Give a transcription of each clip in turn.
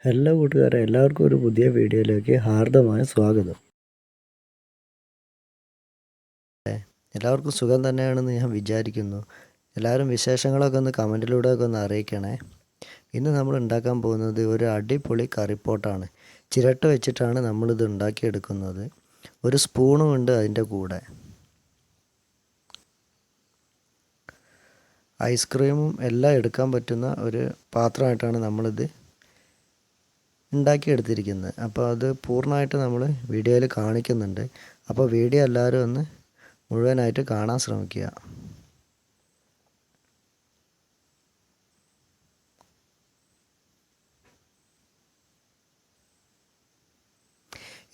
Hello കൂട്ടുകാരെ, എല്ലാവർക്കും ഒരു പുതിയ വീഡിയോയിലേക്ക് ഹാർദമായ സ്വാഗതം. എല്ലാവർക്കും സുഖം തന്നെയാണെന്ന് ഞാൻ വിചാരിക്കുന്നു. എല്ലാവരും വിശേഷങ്ങളൊക്കെ ഒന്ന് കമൻറ്റിലൂടെയൊക്കെ ഒന്ന് അറിയിക്കണേ. ഇന്ന് നമ്മൾ ഉണ്ടാക്കാൻ പോകുന്നത് ഒരു അടിപൊളി കറിപ്പോട്ടാണ്. ചിരട്ട വെച്ചിട്ടാണ് നമ്മളിത് ഉണ്ടാക്കിയെടുക്കുന്നത്. ഒരു സ്പൂണും ഉണ്ട് അതിൻ്റെ കൂടെ. ഐസ്ക്രീമും എല്ലാം എടുക്കാൻ പറ്റുന്ന ഒരു പാത്രമായിട്ടാണ് നമ്മളിത് ഉണ്ടാക്കിയെടുത്തിരിക്കുന്നത്. അപ്പോൾ അത് പൂർണ്ണമായിട്ട് നമ്മൾ വീഡിയോയിൽ കാണിക്കുന്നുണ്ട്. അപ്പോൾ വീഡിയോ എല്ലാവരും ഒന്ന് മുഴുവനായിട്ട് കാണാൻ ശ്രമിക്കുക.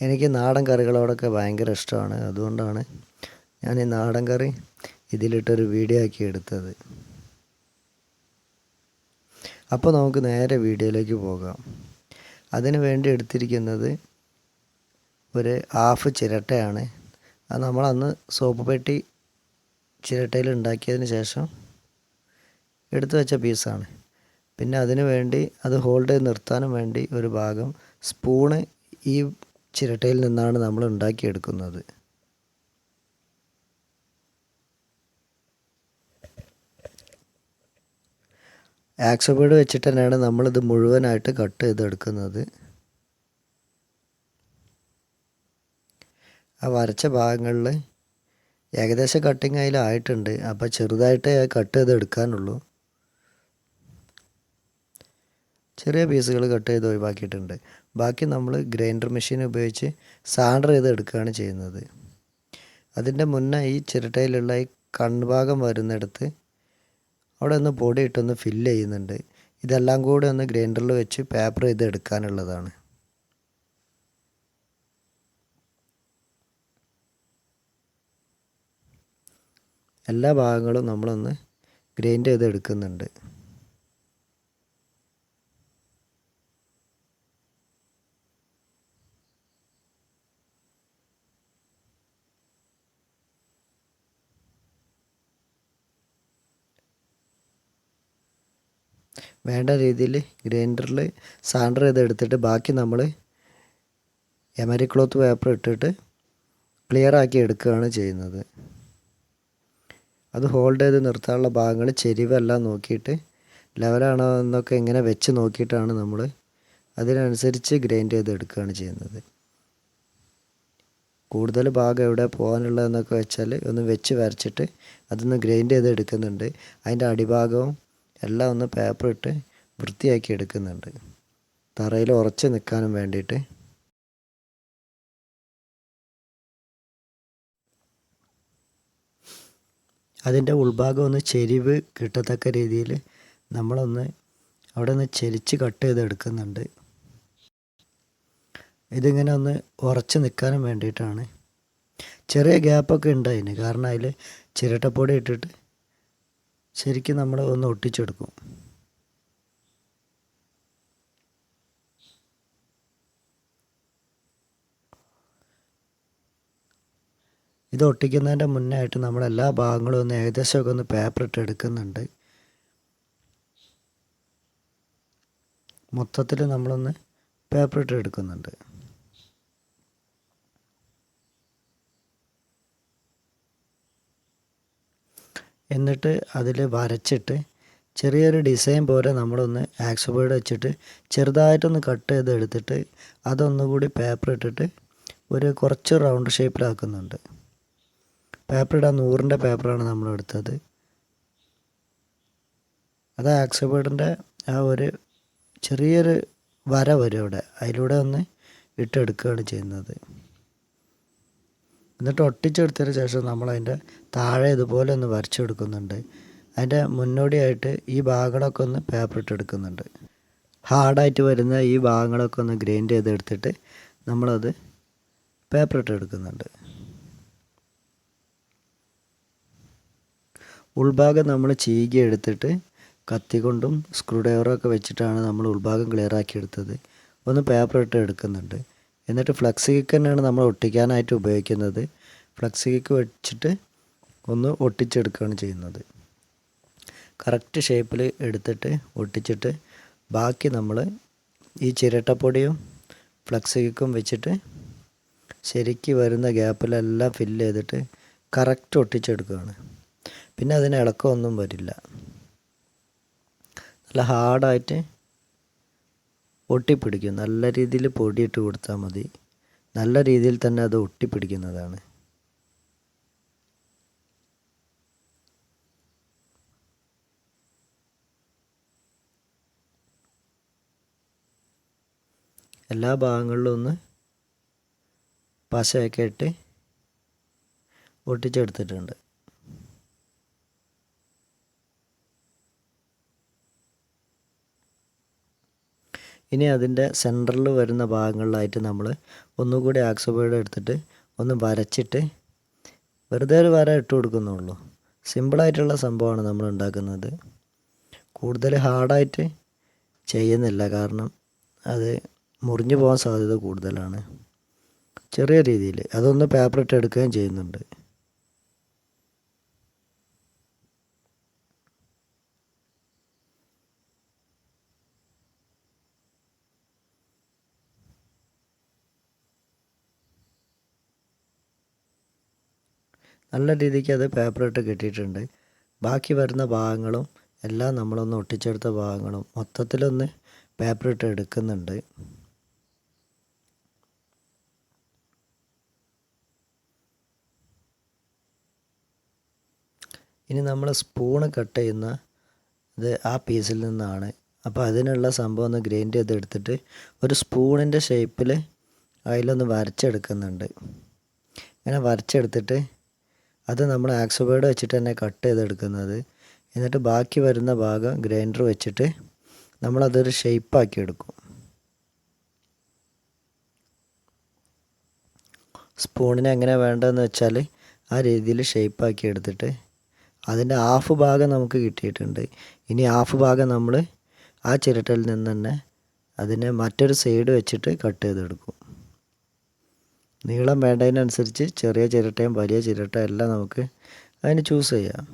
എനിക്ക് നാടൻ കറികളോടൊക്കെ ഭയങ്കര ഇഷ്ടമാണ്. അതുകൊണ്ടാണ് ഞാൻ ഈ നാടൻ കറി ഇതിലിട്ടൊരു വീഡിയോ ആക്കി എടുത്തത്. അപ്പോൾ നമുക്ക് നേരെ വീഡിയോയിലേക്ക് പോകാം. അതിന് വേണ്ടി എടുത്തിരിക്കുന്നത് ഒരു ഹാഫ് ചിരട്ടയാണ്. അത് നമ്മളന്ന് സോപ്പ് പെട്ടി ചിരട്ടയിൽ ഉണ്ടാക്കിയതിന് ശേഷം എടുത്തു വെച്ച പീസാണ്. പിന്നെ അതിന് വേണ്ടി അത് ഹോൾഡ് ചെയ്ത് നിർത്താനും വേണ്ടി ഒരു ഭാഗം സ്പൂണ് ഈ ചിരട്ടയിൽ നിന്നാണ് നമ്മൾ ഉണ്ടാക്കിയെടുക്കുന്നത്. ആക്സോ ബ്ലേഡ് വെച്ചിട്ട് തന്നെയാണ് നമ്മളിത് മുഴുവനായിട്ട് കട്ട് ചെയ്തെടുക്കുന്നത്. ആ വരച്ച ഭാഗങ്ങളിൽ ഏകദേശം കട്ടിങ് അതിലായിട്ടുണ്ട്. അപ്പോൾ ചെറുതായിട്ടേ കട്ട് ചെയ്തെടുക്കാനുള്ളൂ. ചെറിയ പീസുകൾ കട്ട് ചെയ്ത് ഒഴിവാക്കിയിട്ടുണ്ട്. ബാക്കി നമ്മൾ ഗ്രൈൻഡർ മെഷീൻ ഉപയോഗിച്ച് സാൻഡർ ചെയ്തെടുക്കുകയാണ് ചെയ്യുന്നത്. അതിൻ്റെ മുന്നേ ഈ ചിരട്ടയിലുള്ള ഈ കൺഭാഗം വരുന്നിടത്ത് അവിടെ ഒന്ന് പൊടി ഇട്ടൊന്ന് ഫില്ല് ചെയ്യുന്നുണ്ട്. ഇതെല്ലാം കൂടി ഒന്ന് ഗ്രൈൻഡറിൽ വെച്ച് പേപ്പർ ചെയ്ത് എടുക്കാനുള്ളതാണ്. എല്ലാ ഭാഗങ്ങളും നമ്മളൊന്ന് ഗ്രൈൻഡ് ചെയ്ത് എടുക്കുന്നുണ്ട്. വേണ്ട രീതിയിൽ ഗ്രൈൻഡറിൽ സാൻഡർ ചെയ്തെടുത്തിട്ട് ബാക്കി നമ്മൾ എമരി ക്ലോത്ത് പേപ്പർ ഇട്ടിട്ട് ക്ലിയർ ആക്കി എടുക്കുകയാണ് ചെയ്യുന്നത്. അത് ഹോൾഡ് ചെയ്ത് നിർത്താനുള്ള ഭാഗങ്ങൾ ചെരിവെല്ലാം നോക്കിയിട്ട് ലെവലാണോ എന്നൊക്കെ ഇങ്ങനെ വെച്ച് നോക്കിയിട്ടാണ് നമ്മൾ അതിനനുസരിച്ച് ഗ്രൈൻഡ് ചെയ്ത് എടുക്കുകയാണ് ചെയ്യുന്നത്. കൂടുതൽ ഭാഗം എവിടെ പോകാനുള്ളതെന്നൊക്കെ വെച്ചാൽ ഒന്ന് വെച്ച് വരച്ചിട്ട് അതൊന്ന് ഗ്രൈൻഡ് ചെയ്ത് എടുക്കുന്നുണ്ട്. അതിൻ്റെ അടിഭാഗവും എല്ലാം ഒന്ന് പേപ്പർ ഇട്ട് വൃത്തിയാക്കി എടുക്കുന്നുണ്ട്, തറയിൽ ഉറച്ച് നിൽക്കാനും വേണ്ടിയിട്ട്. അതിൻ്റെ ഉൾഭാഗം ഒന്ന് ചെരിവ് കിട്ടത്തക്ക രീതിയിൽ നമ്മളൊന്ന് അവിടെ ഒന്ന് ചെരിച്ച് കട്ട് ചെയ്ത് എടുക്കുന്നുണ്ട്. ഇതിങ്ങനെ ഒന്ന് ഉറച്ച് നിൽക്കാനും വേണ്ടിയിട്ടാണ്. ചെറിയ ഗ്യാപ്പൊക്കെ ഉണ്ട് അതിന്, കാരണം അതിൽ ചിരട്ടപ്പൊടി ഇട്ടിട്ട് ശരിക്കും നമ്മൾ ഒന്ന് ഒട്ടിച്ചെടുക്കും. ഇത് ഒട്ടിക്കുന്നതിൻ്റെ മുന്നേ ആയിട്ട് നമ്മൾ എല്ലാ ഭാഗങ്ങളും ഒന്ന് ഏകദേശമൊക്കെ ഒന്ന് പേപ്പർ ഇട്ട് എടുക്കുന്നുണ്ട്. മൊത്തത്തിൽ നമ്മളൊന്ന് പേപ്പർ ഇട്ട് എടുക്കുന്നുണ്ട്. എന്നിട്ട് അതിൽ വരച്ചിട്ട് ചെറിയൊരു ഡിസൈൻ പോലെ നമ്മളൊന്ന് ആക്സോ ബ്ലേഡ് വെച്ചിട്ട് ചെറുതായിട്ടൊന്ന് കട്ട് ചെയ്ത് എടുത്തിട്ട് അതൊന്നുകൂടി പേപ്പർ ഇട്ടിട്ട് ഒരു കുറച്ച് റൗണ്ട് ഷേപ്പിലാക്കുന്നുണ്ട്. പേപ്പർ ഇടാൻ 100-ൻ്റെ പേപ്പറാണ് നമ്മൾ എടുത്തത്. അത് ആക്സോ ബ്ലേഡിൻ്റെ ആ ഒരു ചെറിയൊരു വര വരും അവിടെ, അതിലൂടെ ഒന്ന് ഇട്ടെടുക്കുകയാണ് ചെയ്യുന്നത്. എന്നിട്ട് ഒട്ടിച്ചെടുത്തതിന് ശേഷം നമ്മളതിൻ്റെ താഴെ ഇതുപോലെ ഒന്ന് വരച്ചെടുക്കുന്നുണ്ട്. അതിൻ്റെ മുന്നോടിയായിട്ട് ഈ ഭാഗങ്ങളൊക്കെ ഒന്ന് പേപ്പർ ഇട്ടെടുക്കുന്നുണ്ട്. ഹാർഡായിട്ട് വരുന്ന ഈ ഭാഗങ്ങളൊക്കെ ഒന്ന് ഗ്രൈൻഡ് ചെയ്തെടുത്തിട്ട് നമ്മളത് പേപ്പർ ഇട്ടെടുക്കുന്നുണ്ട്. ഉൾഭാഗം നമ്മൾ ചീകി എടുത്തിട്ട് കത്തി കൊണ്ടും സ്ക്രൂ ഡ്രൈവറൊക്കെ വെച്ചിട്ടാണ് നമ്മൾ ഉൾഭാഗം ക്ലിയർ ആക്കി എടുത്തത്. ഒന്ന് പേപ്പർ ഇട്ട് എടുക്കുന്നുണ്ട്. എന്നിട്ട് ഫ്ലെക്സ് കിക്ക് തന്നെയാണ് നമ്മൾ ഒട്ടിക്കാനായിട്ട് ഉപയോഗിക്കുന്നത്. ഫ്ലെക്സ് കിക്ക് വെച്ചിട്ട് ഒന്ന് ഒട്ടിച്ചെടുക്കുകയാണ് ചെയ്യുന്നത്. കറക്റ്റ് ഷേപ്പിൽ എടുത്തിട്ട് ഒട്ടിച്ചിട്ട് ബാക്കി നമ്മൾ ഈ ചിരട്ടപ്പൊടിയും ഫ്ലക്സ് വെച്ചിട്ട് ശരിക്ക് വരുന്ന ഗ്യാപ്പിലെല്ലാം ഫില്ല് ചെയ്തിട്ട് കറക്റ്റ് ഒട്ടിച്ചെടുക്കുകയാണ്. പിന്നെ അതിന് ഇളക്കമൊന്നും വരില്ല. നല്ല ഹാർഡായിട്ട് ഒട്ടിപ്പിടിക്കും. നല്ല രീതിയിൽ പൊടിയിട്ട് കൊടുത്താൽ മതി. നല്ല രീതിയിൽ തന്നെ അത് ഒട്ടിപ്പിടിക്കുന്നതാണ്. എല്ലാ ഭാഗങ്ങളിലും ഒന്ന് പശയൊക്കെ ഇട്ട് ഒട്ടിച്ചെടുത്തിട്ടുണ്ട്. ഇനി അതിൻ്റെ സെൻറ്ററിൽ വരുന്ന ഭാഗങ്ങളിലായിട്ട് നമ്മൾ ഒന്നുകൂടി ആക്സോബൈഡ് എടുത്തിട്ട് ഒന്ന് വരച്ചിട്ട് വെറുതെ ഒരു വര ഇട്ട് കൊടുക്കുന്നുള്ളൂ. സിമ്പിളായിട്ടുള്ള സംഭവമാണ് നമ്മൾ ഉണ്ടാക്കുന്നത്. കൂടുതൽ ഹാർഡായിട്ട് ചെയ്യുന്നില്ല, കാരണം അത് മുറിഞ്ഞു പോകാൻ സാധ്യത കൂടുതലാണ്. ചെറിയ രീതിയിൽ അതൊന്ന് പേപ്പർ ഇട്ട് എടുക്കുകയും ചെയ്യുന്നുണ്ട്. നല്ല രീതിക്ക് അത് പേപ്പർ ഇട്ട് കെട്ടിയിട്ടുണ്ട്. ബാക്കി വരുന്ന ഭാഗങ്ങളും എല്ലാം നമ്മളൊന്ന് ഒട്ടിച്ചെടുത്ത ഭാഗങ്ങളും മൊത്തത്തിലൊന്ന് പേപ്പർ ഇട്ട് എടുക്കുന്നുണ്ട്. ഇനി നമ്മൾ സ്പൂണ് കട്ട് ചെയ്യുന്ന ഇത് ആ പീസിൽ നിന്നാണ്. അപ്പോൾ അതിനുള്ള സംഭവം ഒന്ന് ഗ്രൈൻഡ് ചെയ്തെടുത്തിട്ട് ഒരു സ്പൂണിൻ്റെ ഷേപ്പിൽ അതിലൊന്ന് വരച്ചെടുക്കുന്നുണ്ട്. ഇങ്ങനെ വരച്ചെടുത്തിട്ട് അത് നമ്മൾ ആക്സോബൈഡ് വെച്ചിട്ട് തന്നെ കട്ട് ചെയ്തെടുക്കുന്നത്. എന്നിട്ട് ബാക്കി വരുന്ന ഭാഗം ഗ്രൈൻഡർ വെച്ചിട്ട് നമ്മളതൊരു ഷേപ്പാക്കി എടുക്കും. സ്പൂണിന് എങ്ങനെ വേണ്ടതെന്ന് വെച്ചാൽ ആ രീതിയിൽ ഷേപ്പാക്കി എടുത്തിട്ട് അതിൻ്റെ ഹാഫ് ഭാഗം നമുക്ക് കിട്ടിയിട്ടുണ്ട്. ഇനി ഹാഫ് ഭാഗം നമ്മൾ ആ ചിരട്ടയിൽ നിന്ന് തന്നെ അതിനെ മറ്റൊരു സൈഡ് വെച്ചിട്ട് കട്ട് ചെയ്തെടുക്കും. നീളം വേണ്ടതിനനുസരിച്ച് ചെറിയ ചിരട്ടയും വലിയ ചിരട്ടയും എല്ലാം നമുക്ക് അതിന് ചൂസ് ചെയ്യാം.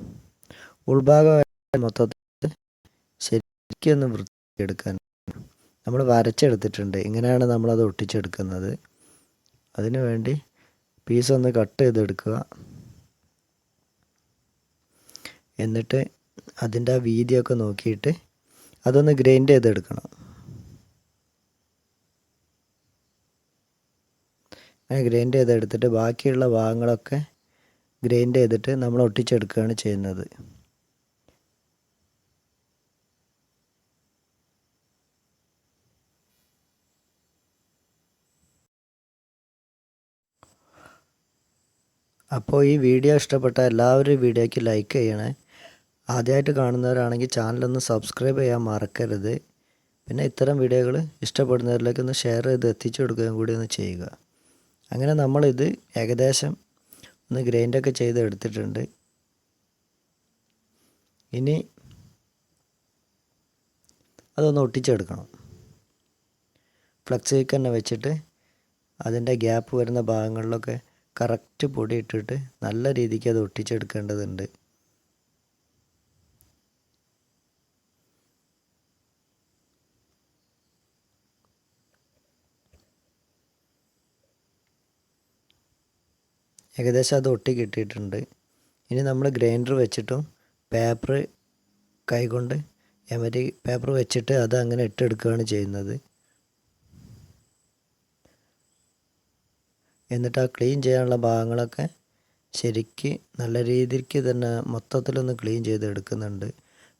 ഉൾഭാഗം മൊത്തത്തിൽ ശരിക്കൊന്ന് വൃത്തിയെടുക്കാൻ നമ്മൾ വരച്ചെടുത്തിട്ടുണ്ട്. ഇങ്ങനെയാണ് നമ്മളത് ഒട്ടിച്ചെടുക്കുന്നത്. അതിനു വേണ്ടി പീസൊന്ന് കട്ട് ചെയ്തെടുക്കുക. എന്നിട്ട് അതിൻ്റെ ആ വീതിയൊക്കെ നോക്കിയിട്ട് അതൊന്ന് ഗ്രൈൻഡ് ചെയ്തെടുക്കണം. അങ്ങനെ ഗ്രൈൻഡ് ചെയ്തെടുത്തിട്ട് ബാക്കിയുള്ള ഭാഗങ്ങളൊക്കെ ഗ്രൈൻഡ് ചെയ്തിട്ട് നമ്മൾ ഒട്ടിച്ചെടുക്കുകയാണ് ചെയ്യുന്നത്. അപ്പോൾ ഈ വീഡിയോ ഇഷ്ടപ്പെട്ട എല്ലാവരും വീഡിയോയ്ക്ക് ലൈക്ക് ചെയ്യണേ. ആദ്യമായിട്ട് കാണുന്നവരാണെങ്കിൽ ചാനലൊന്ന് സബ്സ്ക്രൈബ് ചെയ്യാൻ മറക്കരുത്. പിന്നെ ഇത്തരം വീഡിയോകൾ ഇഷ്ടപ്പെടുന്നവരിലേക്കൊന്ന് ഷെയർ ചെയ്ത് എത്തിച്ചു കൊടുക്കുകയും കൂടി ഒന്ന് ചെയ്യുക. അങ്ങനെ നമ്മളിത് ഏകദേശം ഒന്ന് ഗ്രൈൻഡൊക്കെ ചെയ്ത് എടുത്തിട്ടുണ്ട്. ഇനി അതൊന്ന് ഒട്ടിച്ചെടുക്കണം. ഫ്ലക്സ് കേക്ക് തന്നെ വെച്ചിട്ട് അതിൻ്റെ ഗ്യാപ്പ് വരുന്ന ഭാഗങ്ങളിലൊക്കെ കറക്റ്റ് പൊടി ഇട്ടിട്ട് നല്ല രീതിക്ക് അത് ഒട്ടിച്ചെടുക്കേണ്ടതുണ്ട്. ഏകദേശം അത് ഒട്ടി കിട്ടിയിട്ടുണ്ട്. ഇനി നമ്മൾ ഗ്രൈൻഡർ വെച്ചിട്ടും പേപ്പർ കൈകൊണ്ട് എമരി പേപ്പർ വെച്ചിട്ട് അത് അങ്ങനെ ഇട്ടെടുക്കുകയാണ് ചെയ്യുന്നത്. എന്നിട്ട് ആ ക്ലീൻ ചെയ്യാനുള്ള ഭാഗങ്ങളൊക്കെ ശരിക്ക് നല്ല രീതിക്ക് തന്നെ മൊത്തത്തിലൊന്ന് ക്ലീൻ ചെയ്തെടുക്കുന്നുണ്ട്.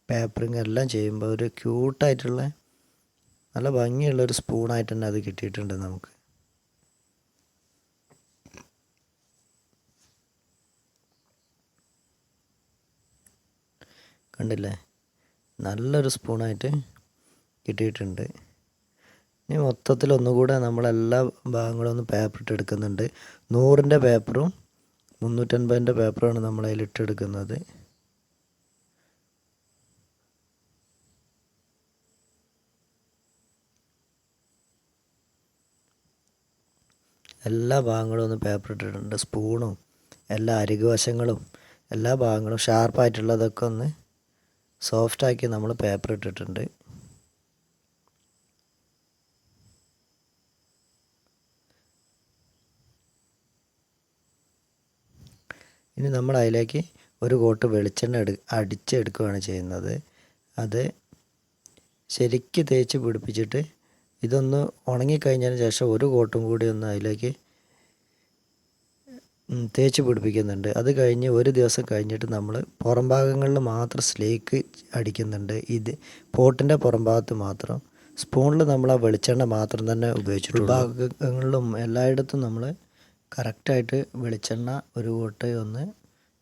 പേപ്പറിങ് എല്ലാം ചെയ്യുമ്പോൾ ഒരു ക്യൂട്ടായിട്ടുള്ള നല്ല ഭംഗിയുള്ളൊരു സ്പൂണായിട്ട് തന്നെ അത് കിട്ടിയിട്ടുണ്ട് നമുക്ക്. കണ്ടില്ലേ, നല്ലൊരു സ്പൂണായിട്ട് കിട്ടിയിട്ടുണ്ട്. ഇനി മൊത്തത്തിൽ ഒന്നുകൂടെ നമ്മളെല്ലാ ഭാഗങ്ങളും ഒന്ന് പേപ്പർ ഇട്ടെടുക്കുന്നുണ്ട്. 100ൻ്റെ പേപ്പറും 350ൻ്റെ പേപ്പറുമാണ് നമ്മളതിൽ ഇട്ടെടുക്കുന്നത്. എല്ലാ ഭാഗങ്ങളും ഒന്ന് പേപ്പർ ഇട്ടിട്ടുണ്ട്. സ്പൂണും എല്ലാ അരികുവശങ്ങളും എല്ലാ ഭാഗങ്ങളും ഷാർപ്പായിട്ടുള്ളതൊക്കെ ഒന്ന് സോഫ്റ്റാക്കി നമ്മൾ പേപ്പർ ഇട്ടിട്ടുണ്ട്. ഇനി നമ്മൾ അതിലേക്ക് ഒരു കോട്ട് വെളിച്ചെണ്ണ അടിച്ചെടുക്കുകയാണ് ചെയ്യുന്നത്. അത് ശരിക്ക് തേച്ച് പിടിപ്പിച്ചിട്ട് ഇതൊന്ന് ഉണങ്ങിക്കഴിഞ്ഞതിന് ശേഷം ഒരു കോട്ടും കൂടി ഒന്ന് അതിലേക്ക് തേച്ച് പിടിപ്പിക്കുന്നുണ്ട്. അത് കഴിഞ്ഞ് ഒരു ദിവസം കഴിഞ്ഞിട്ട് നമ്മൾ പുറം ഭാഗങ്ങളിൽ മാത്രം സ്ലേക്ക് അടിക്കുന്നുണ്ട്. ഇത് പോട്ടിൻ്റെ പുറം ഭാഗത്ത് മാത്രം. സ്പൂണിൽ നമ്മൾ ആ വെളിച്ചെണ്ണ മാത്രം തന്നെ ഉപയോഗിച്ചിട്ടുള്ളൂ. ഭാഗങ്ങളിലും എല്ലായിടത്തും നമ്മൾ കറക്റ്റായിട്ട് വെളിച്ചെണ്ണ ഒരു കോട്ട് ഒന്ന്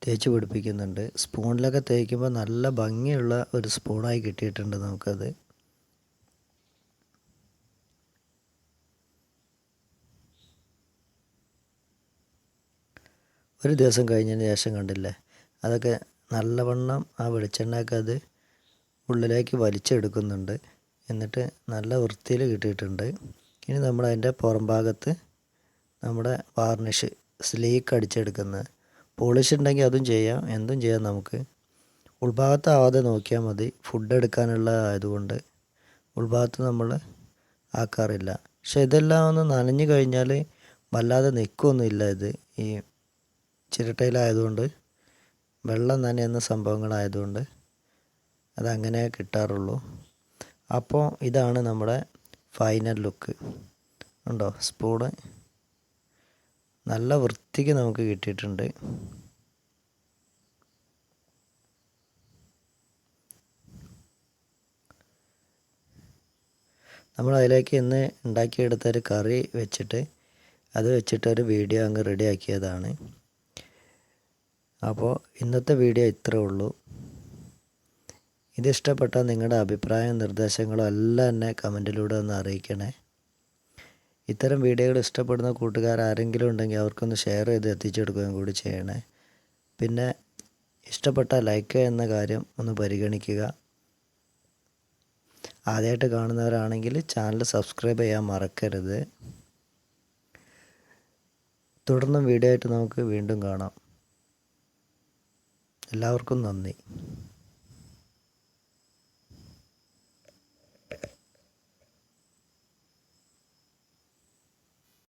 തേച്ച് പിടിപ്പിക്കുന്നുണ്ട്. സ്പൂണിലൊക്കെ തേക്കുമ്പോൾ നല്ല ഭംഗിയുള്ള ഒരു സ്പൂണായി കിട്ടിയിട്ടുണ്ട് നമുക്കത്. ഒരു ദിവസം കഴിഞ്ഞതിന് ശേഷം കണ്ടില്ലേ, അതൊക്കെ നല്ലവണ്ണം ആ വെളിച്ചെണ്ണയൊക്കെ അത് ഉള്ളിലേക്ക് വലിച്ചെടുക്കുന്നുണ്ട്. എന്നിട്ട് നല്ല വൃത്തിയിൽ കിട്ടിയിട്ടുണ്ട്. ഇനി നമ്മൾ അതിൻ്റെ പുറം ഭാഗത്ത് നമ്മുടെ വാർണിഷ് സ്ലീക്ക് അടിച്ചെടുക്കുന്നത്, പോളിഷ് ഉണ്ടെങ്കിൽ അതും ചെയ്യാം, എന്തും ചെയ്യാം നമുക്ക്. ഉൾഭാഗത്താവാതെ നോക്കിയാൽ മതി. ഫുഡ് എടുക്കാനുള്ള ആയതുകൊണ്ട് ഉൾഭാഗത്ത് നമ്മൾ ആക്കാറില്ല. പക്ഷെ ഇതെല്ലാം ഒന്ന് നനഞ്ഞു കഴിഞ്ഞാൽ വല്ലാതെ നിൽക്കുകയൊന്നുമില്ല. ഇത് ഈ ചിരട്ടയിലായതുകൊണ്ട് വെള്ളം നനയുന്ന സംഭവങ്ങളായതുകൊണ്ട് അതങ്ങനെ കിട്ടാറുള്ളൂ. അപ്പോൾ ഇതാണ് നമ്മുടെ ഫൈനൽ ലുക്ക്. ഉണ്ടോ, സ്പൂണ് നല്ല വൃത്തിക്ക് നമുക്ക് കിട്ടിയിട്ടുണ്ട്. നമ്മൾ അതിലേക്ക് ഇന്ന് ഉണ്ടാക്കിയെടുത്തൊരു കറി വെച്ചിട്ട് അത് വെച്ചിട്ടൊരു വീഡിയോ അങ്ങ് റെഡിയാക്കിയതാണ്. അപ്പോൾ ഇന്നത്തെ വീഡിയോ ഇത്രേ ഉള്ളൂ. ഇത് ഇഷ്ടപ്പെട്ടാൽ നിങ്ങളുടെ അഭിപ്രായവും നിർദ്ദേശങ്ങളും എല്ലാം എന്നെ കമൻറ്റിലൂടെ ഒന്ന് അറിയിക്കണേ. ഇത്തരം വീഡിയോകൾ ഇഷ്ടപ്പെടുന്ന കൂട്ടുകാർ ആരെങ്കിലും ഉണ്ടെങ്കിൽ അവർക്കൊന്ന് ഷെയർ ചെയ്ത് എത്തിച്ചെടുക്കുകയും കൂടി ചെയ്യണേ. പിന്നെ ഇഷ്ടപ്പെട്ടാൽ ലൈക്ക് എന്ന കാര്യം ഒന്ന് പരിഗണിക്കുക. ആദ്യമായിട്ട് കാണുന്നവരാണെങ്കിൽ ചാനൽ സബ്സ്ക്രൈബ് ചെയ്യാൻ മറക്കരുത്. തുടർന്നും വീഡിയോ ആയിട്ട് നമുക്ക് വീണ്ടും കാണാം. എല്ലാവർക്കും നന്ദി.